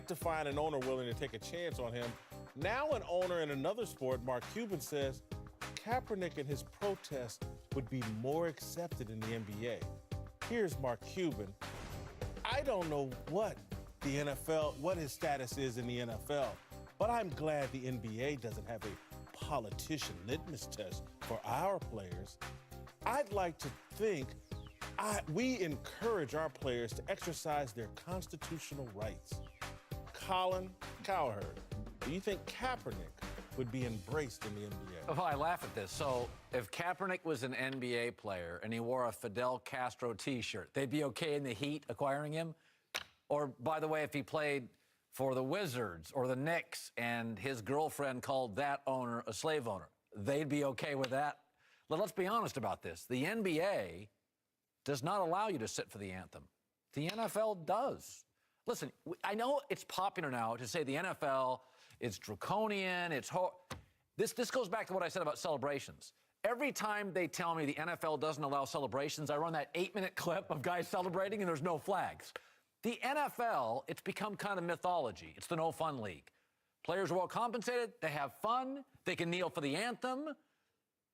to find an owner willing to take a chance on him. Now an owner in another sport, Mark Cuban, says Kaepernick and his protest would be more accepted in the NBA. Here's Mark Cuban. I don't know what his status is in the NFL, but I'm glad the NBA doesn't have a politician litmus test for our players. I'd like to think we encourage our players to exercise their constitutional rights. Colin Kaepernick, do you think Kaepernick would be embraced in the NBA? Oh, I laugh at this. So if Kaepernick was an NBA player and he wore a Fidel Castro T-shirt, they'd be okay in the Heat acquiring him? Or, by the way, if he played for the Wizards or the Knicks and his girlfriend called that owner a slave owner, they'd be okay with that? Let's be honest about this. The NBA does not allow you to sit for the anthem. The NFL does. Listen, I know it's popular now to say the NFL, it's draconian, this goes back to what I said about celebrations. Every time they tell me the NFL doesn't allow celebrations, I run that 8-minute clip of guys celebrating and there's no flags. The NFL, it's become kind of mythology. It's the no-fun league. Players are well compensated, they have fun, they can kneel for the anthem.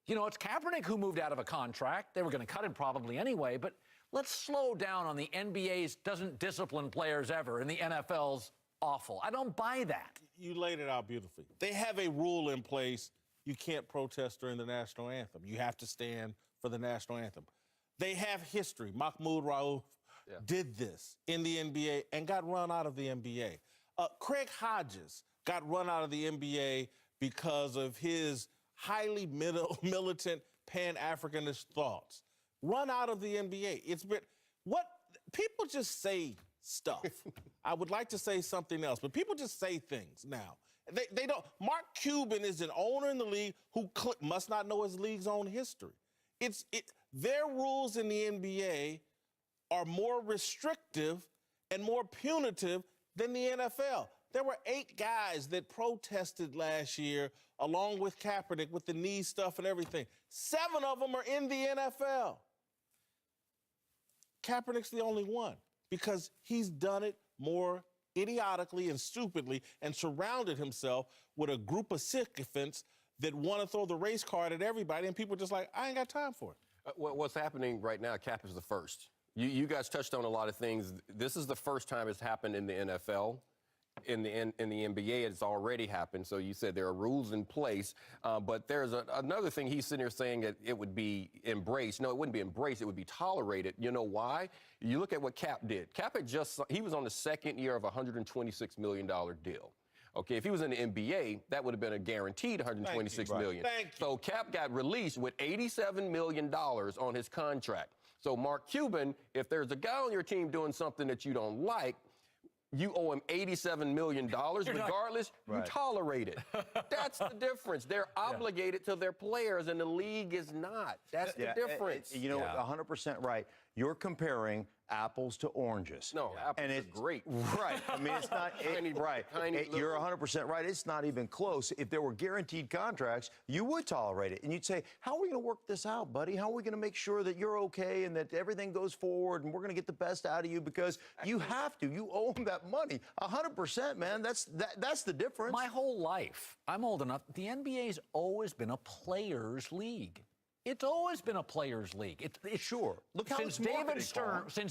You know, it's Kaepernick who moved out of a contract. They were going to cut him probably anyway, but let's slow down on the NBA's doesn't discipline players ever and the NFL's awful. I don't buy that. You laid it out beautifully. They have a rule in place. You can't protest during the national anthem. You have to stand for the national anthem. They have history. Mahmoud Rauf did this in the NBA and got run out of the NBA. Craig Hodges got run out of the NBA because of his highly militant Pan-Africanist thoughts. Run out of the NBA. It's been people just say stuff. I would like to say something else, but people just say things now. They don't. Mark Cuban is an owner in the league who must not know his league's own history. Their rules in the NBA are more restrictive and more punitive than the NFL. There were 8 guys that protested last year along with Kaepernick with the knee stuff and everything. 7 of them are in the NFL. Kaepernick's the only one because he's done it more idiotically and stupidly and surrounded himself with a group of sycophants that want to throw the race card at everybody, and people are just like, I ain't got time for it. What's happening right now, Cap is the first. You guys touched on a lot of things. This is the first time it's happened in the NFL. In the NBA, it's already happened. So you said there are rules in place. But there's another thing he's sitting here saying that it would be embraced. No, it wouldn't be embraced. It would be tolerated. You know why? You look at what Cap did. Cap he was on the second year of a $126 million deal. Okay, if he was in the NBA, that would have been a guaranteed $126 million. So Cap got released with $87 million on his contract. So Mark Cuban, if there's a guy on your team doing something that you don't like, you owe him $87 million. Regardless, you tolerate it. That's the difference. They're obligated to their players, and the league is not. That's the difference. You know, 100% right. You're comparing apples to oranges. No, apples are great. Right. I mean, it's not... You're 100% right. It's not even close. If there were guaranteed contracts, you would tolerate it. And you'd say, how are we going to work this out, buddy? How are we going to make sure that you're okay and that everything goes forward and we're going to get the best out of you? Because you have to. You owe them that money. 100%, man. That's the difference. My whole life, I'm old enough, the NBA's always been a players' league. It's always been a players' league. Sure. Look how since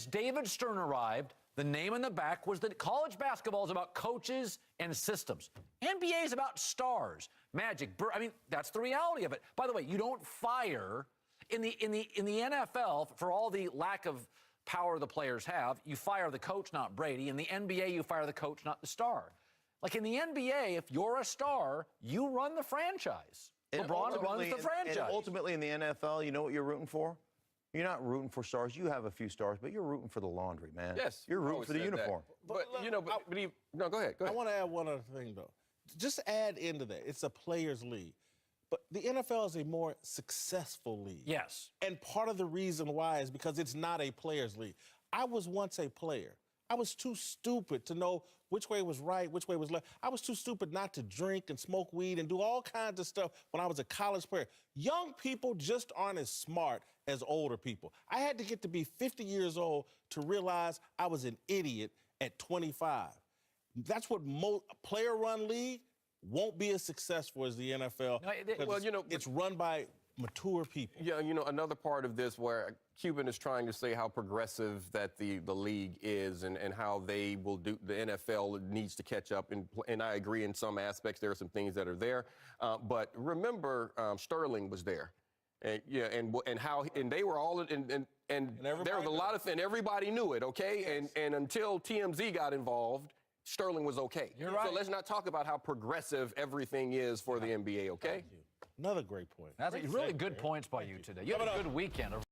David Stern arrived, the name on the back was that college basketball is about coaches and systems. NBA is about stars, magic. I mean, that's the reality of it. By the way, you don't fire in the NFL for all the lack of power the players have. You fire the coach, not Brady. In the NBA, you fire the coach, not the star. Like in the NBA, if you're a star, you run the franchise. LeBron runs the franchise. And ultimately in the NFL, you know what you're rooting for? You're not rooting for stars. You have a few stars, but you're rooting for the laundry, man. Yes. You're rooting for the uniform. But you know, no, go ahead. I want to add one other thing, though. Just add into that. It's a players' league. But the NFL is a more successful league. Yes. And part of the reason why is because it's not a players' league. I was once a player. I was too stupid to know which way was right, which way was left. I was too stupid not to drink and smoke weed and do all kinds of stuff when I was a college player. Young people just aren't as smart as older people. I had to get to be 50 years old to realize I was an idiot at 25. That's what player-run league won't be as successful as the NFL. No, well, you know, it's run by mature people. Yeah, you know, another part of this where Cuban is trying to say how progressive that the league is and how they will do, the NFL needs to catch up. And I agree in some aspects. There are some things that are there. But remember, Sterling was there. And, yeah, and how, and they were all, and there was a lot of, and everybody knew it, okay? Yes. And until TMZ got involved, Sterling was okay. You're right. So let's not talk about how progressive everything is for the NBA, okay? Another great point. That's really good points by you today. You had a good weekend.